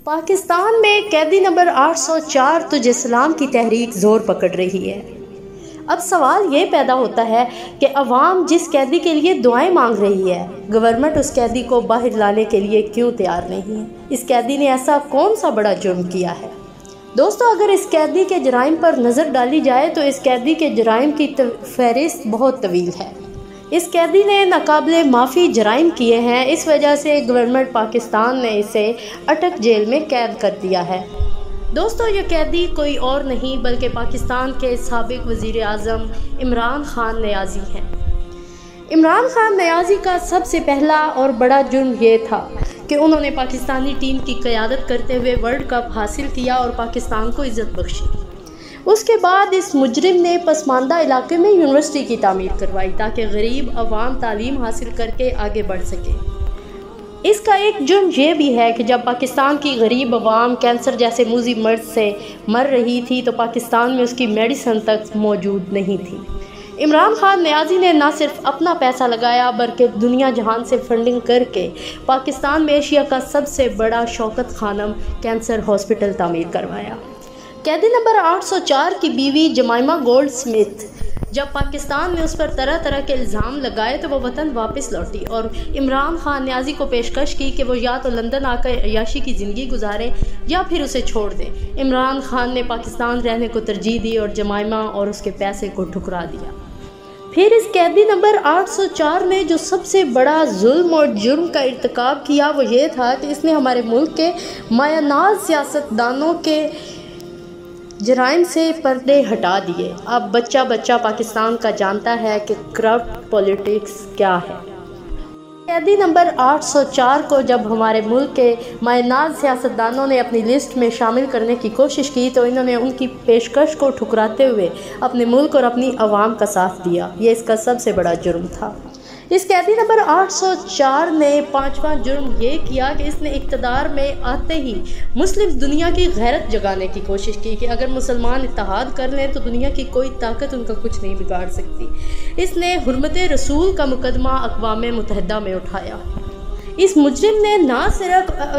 پاکستان میں قیدی نمبر 804 تجھ اسلام کی تحریک زور پکڑ رہی ہے۔ اب سوال یہ پیدا ہوتا ہے کہ عوام جس قیدی کے لیے دعائیں مانگ رہی ہے، گورنمنٹ اس قیدی کو باہر لانے کے لیے کیوں تیار نہیں ہے؟ اس قیدی نے ایسا کون سا بڑا جرم کیا ہے؟ دوستو، اگر اس قیدی کے جرائم پر نظر ڈالی جائے تو اس قیدی کے جرائم کی فہرست بہت طویل ہے۔ اس قیدی نے ناقابل معافی جرائم کیے ہیں، اس وجہ سے گورنمنٹ پاکستان نے اسے اٹک جیل میں قید کر دیا ہے۔ دوستو، یہ قیدی کوئی اور نہیں بلکہ پاکستان کے سابق وزیر اعظم عمران خان نیازی ہیں۔ عمران خان نیازی کا سب سے پہلا اور بڑا جرم یہ تھا کہ انہوں نے پاکستانی ٹیم کی قیادت کرتے ہوئے ورلڈ کپ حاصل کیا اور پاکستان کو عزت بخشی۔ اس کے بعد اس مجرم نے پسماندہ علاقے میں یونیورسٹی کی تعمیر کروائی تاکہ غریب عوام تعلیم حاصل کر کے آگے بڑھ سکے۔ اس کا ایک جرم یہ بھی ہے کہ جب پاکستان کی غریب عوام کینسر جیسے موذی مرض سے مر رہی تھی تو پاکستان میں اس کی میڈیسن تک موجود نہیں تھی۔ عمران خان نیازی نے نہ صرف اپنا پیسہ لگایا بلکہ دنیا جہان سے فنڈنگ کر کے پاکستان میں ایشیا کا سب سے بڑا شوکت خانم کینسر ہاسپٹل تعمیر کروایا۔ قیدی نمبر 804 کی بیوی جمائمہ گولڈ سمتھ جب پاکستان نے اس پر طرح طرح کے الزام لگائے تو وہ وطن واپس لوٹی اور عمران خان نیازی کو پیشکش کی کہ وہ یا تو لندن آ کر عیاشی کی زندگی گزارے یا پھر اسے چھوڑ دے۔ عمران خان نے پاکستان رہنے کو ترجیح دی اور جمائمہ اور اس کے پیسے کو ٹھکرا دیا۔ پھر اس قیدی نمبر 804 نے جو سب سے بڑا ظلم اور جرم کا ارتکاب کیا وہ یہ تھا کہ اس نے ہمارے ملک کے مایہ ناز سیاستدانوں کے جرائم سے پردے ہٹا دیے۔ اب بچہ پاکستان کا جانتا ہے کہ کرپٹ پولیٹکس کیا ہے۔ قیدی نمبر 804 کو جب ہمارے ملک کے مایہ ناز سیاستدانوں نے اپنی لسٹ میں شامل کرنے کی کوشش کی تو انہوں نے ان کی پیشکش کو ٹھکراتے ہوئے اپنے ملک اور اپنی عوام کا ساتھ دیا۔ یہ اس کا سب سے بڑا جرم تھا۔ اس قیدی نمبر 804 نے پانچواں جرم یہ کیا کہ اس نے اقتدار میں آتے ہی مسلم دنیا کی غیرت جگانے کی کوشش کی کہ اگر مسلمان اتحاد کر لیں تو دنیا کی کوئی طاقت ان کا کچھ نہیں بگاڑ سکتی۔ اس نے حرمت رسول کا مقدمہ اقوام متحدہ میں اٹھایا۔ اس مجرم نے نہ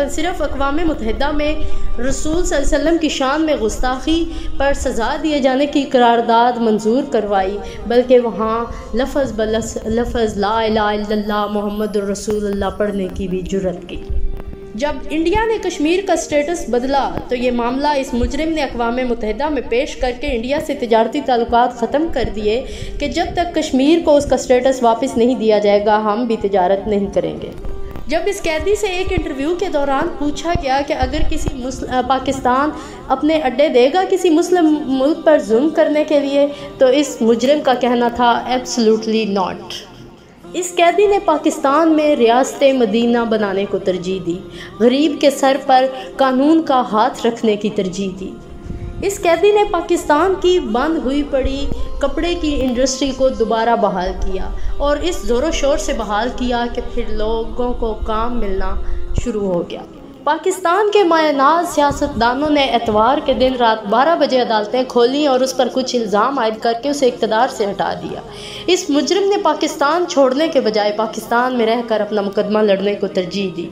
صرف اقوام متحدہ میں رسول صلی اللہ علیہ وسلم کی شان میں گستاخی پر سزا دیے جانے کی قرارداد منظور کروائی بلکہ وہاں لفظ لا الہ الا اللہ محمد الرسول اللہ پڑھنے کی بھی جرات کی۔ جب انڈیا نے کشمیر کا سٹیٹس بدلا تو یہ معاملہ اس مجرم نے اقوام متحدہ میں پیش کر کے انڈیا سے تجارتی تعلقات ختم کر دیے کہ جب تک کشمیر کو اس کا سٹیٹس واپس نہیں دیا جائے گا ہم بھی تجارت نہیں کریں گے۔ جب اس قیدی سے ایک انٹرویو کے دوران پوچھا گیا کہ اگر پاکستان اپنے اڈے دے گا کسی مسلم ملک پر ظلم کرنے کے لیے تو اس مجرم کا کہنا تھا ایبسلیوٹلی ناٹ۔ اس قیدی نے پاکستان میں ریاست مدینہ بنانے کو ترجیح دی، غریب کے سر پر قانون کا ہاتھ رکھنے کی ترجیح دی۔ اس قیدی نے پاکستان کی بند ہوئی پڑی کپڑے کی انڈسٹری کو دوبارہ بحال کیا اور اس زور و شور سے بحال کیا کہ پھر لوگوں کو کام ملنا شروع ہو گیا۔ پاکستان کے مایہ ناز سیاستدانوں نے اتوار کے دن رات 12 بجے عدالتیں کھولیں اور اس پر کچھ الزام عائد کر کے اسے اقتدار سے ہٹا دیا۔ اس مجرم نے پاکستان چھوڑنے کے بجائے پاکستان میں رہ کر اپنا مقدمہ لڑنے کو ترجیح دی۔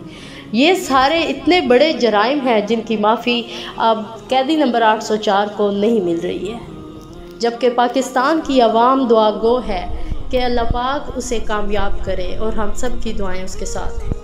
یہ سارے اتنے بڑے جرائم ہیں جن کی معافی اب قیدی نمبر 804 کو نہیں مل رہی ہے، جبکہ پاکستان کی عوام دعا گو ہے کہ اللہ پاک اسے کامیاب کرے اور ہم سب کی دعائیں اس کے ساتھ ہیں۔